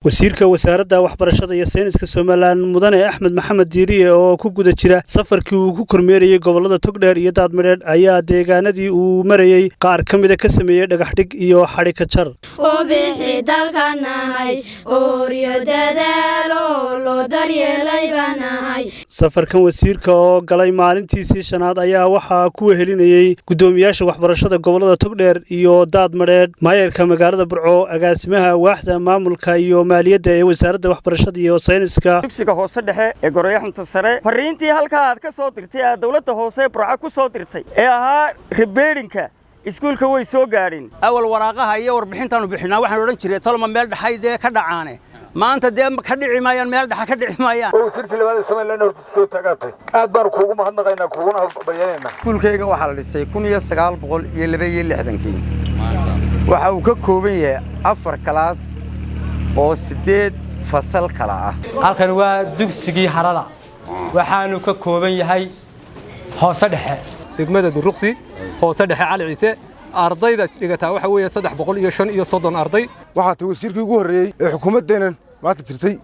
Wasiirka Wasaaradda Waxbarashada iyo Sayniska Somaliland Mudane Axmed Maxamed Diiriye oo ku guda jira safarkii uu ku kormeerayay gobolada Togdheer iyo Daadmadheedh ayaa deegaanadii uu marayay qaar ka mid ah ka sameeyay Dhagax-dhig iyo Xadhig jar. oo bixi dalkanahay ooriyo dadaalo loo daryeelay banahay. Safarkan wasiirka oo galay maalintiisii shanaad ayaa waxa ku wehelinayay gudoomiyaasha waxbarashada gobolada Togdheer iyo Daadmadheedh, maayarka magaalada Burco, agaasimaha waaxda maamulka iyo maaliyadda ee Wasaaradda Waxbarashada iyo Sayniska. dugsiga hoose dhexe ee Goroyaxanta sare fariintii halka aad ka soo dirtay ee dawladda hoose Burco ku soo dirtay ee ahaa ribeerinka iskuulka way soo gaareen. awal waraaqaha iyo warbixintaanu bixinaa waxaan oran jiray tolma meel dhaxaydee ka dhacaane maanta dee ka dhici maayaan meel dhaxa ka dhici maayaan. wasiirka labaad Soomaaliland horta soo tagaatay aad baan kuugu mahadnaqaynaa kuuguna bayaanayna. iskuulkayga waxaa la dhisay 1962 waxa uu ka kooban yahay 4 kalaas oo 8 fasal kala ah. halkan waa dugsigii harada waxaanu ka kooban yahay hoose dhexe degmada Duruqsi hoose dhexe Cali Ciise ardayda dhigataa waxa weeye 335 arday. waxaa tii wasiirkii ugu horeeyay ee xukuumadeenan maanta jirtay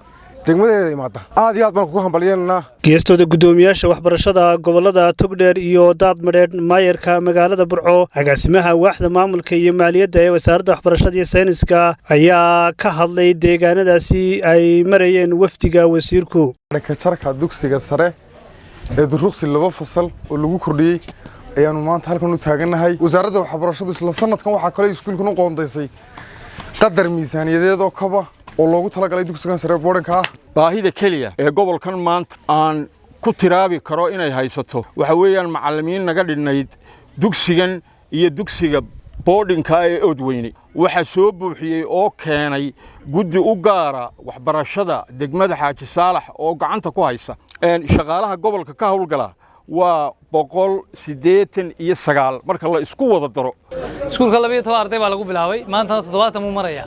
degmadeeda imaada aad iyo aad baan kugu hambalyeynaa. geestooda gudoomiyaasha waxbarashada gobolada Togdheer iyo Daadmadheedh, maayarka magaalada Burco, agaasimaha waaxda maamulka iyo maaliyadda ee Wasaaradda Waxbarashada iyo Sayniska ayaa ka hadlay deegaanadaasi ay marayeen wafdiga wasiirku. Dhagax-jarka dugsiga sare ee Duruqsi 2 fasal oo lagu kordhiyay ayaanu maanta halkan u taaganahay. Wasaaradda Waxbarashada isla sanadkan waxa kale iskuulkan u qoondeysay qadar miisaaniyadeed oo kaba oo loogu talagalay dugsigan sare boordanka ah. baahida kaliya ee gobolkan maanta aan ku tiraabi karo inay haysato waxa weeyaan macallimiin naga dhinayd dugsigan iyo dugsiga boardingka ee Oodweyne waxa soo buuxiyay oo keenay guddi u gaara waxbarashada degmada Xaaji Saalax oo gacanta ku haysa shaqaalaha gobolka ka hawlgala waa 189 marka la isku wada daro. iskuulka 12 arday baa lagu bilaabay maanta 7 muu maraya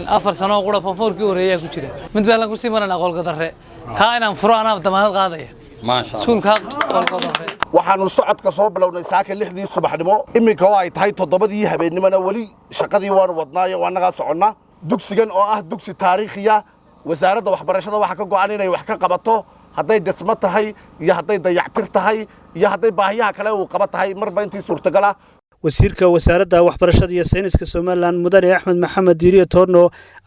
4 sano qura foorkii horeeyay ku jira mid baa lagu sii marana qolka darre ka inaan furo anaa damaanad qaadaya ma sha Allah iskuulka qolka darre waxaanu socodka soo bilownay saaka 6dii subaxnimo iminka oo ay tahay 7dii habeenimana wali shaqadii waan wadnaayo waanaga soconnaa. dugsigan oo ah dugsi taariikhiya wasaaradda waxbarashada waxa ka go'an inay wax ka qabato hadday dhismo tahay iyo hadday dayactir tahay iyo hadday baahiyaha kale uu qaba tahay marba intii suurtagal ah. wasiirka Wasaaradda Waxbarashada iyo Sayniska Somaliland Mudane Axmed Maxamed Diiriye Toorno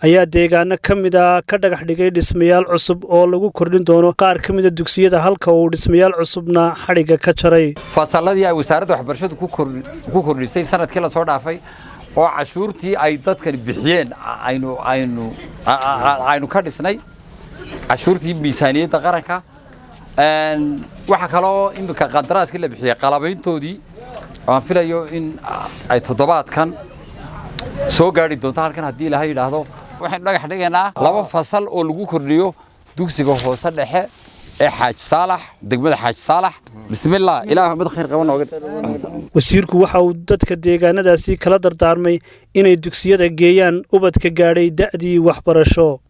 ayaa deegaano ka mid ah ka dhagax dhigay dhismayaal cusub oo lagu kordhin doono qaar ka mid ah dugsiyada halka uu dhismayaal cusubna xadhiga ka jaray. fasaladii ay Wasaaradda Waxbarashadu ku kordhisay sanadkii la soo dhaafay oo cashuurtii ay dadkan bixiyeen aynu ka dhisnay cashuurtii miisaaniyadda qaranka waxa kale oo imika qandaraaskii la bixiyay qalabayntoodii aan filayo in ay toddobaadkan soo gaari doonto halkan haddii Ilaahay yiraahdo. waxaan dhagax dhigaynaa 2 fasal oo lagu kordhiyo dugsiga hoose dhexe ee Xaaji Saalax degmada Xaaji Saalax. bismillaah Ilaahay mid khayr qaban ooga. wasiirku waxa uu dadka deegaanadaasi kala dardaarmay inay dugsiyada geeyaan ubadka gaadhay da'dii waxbarasho.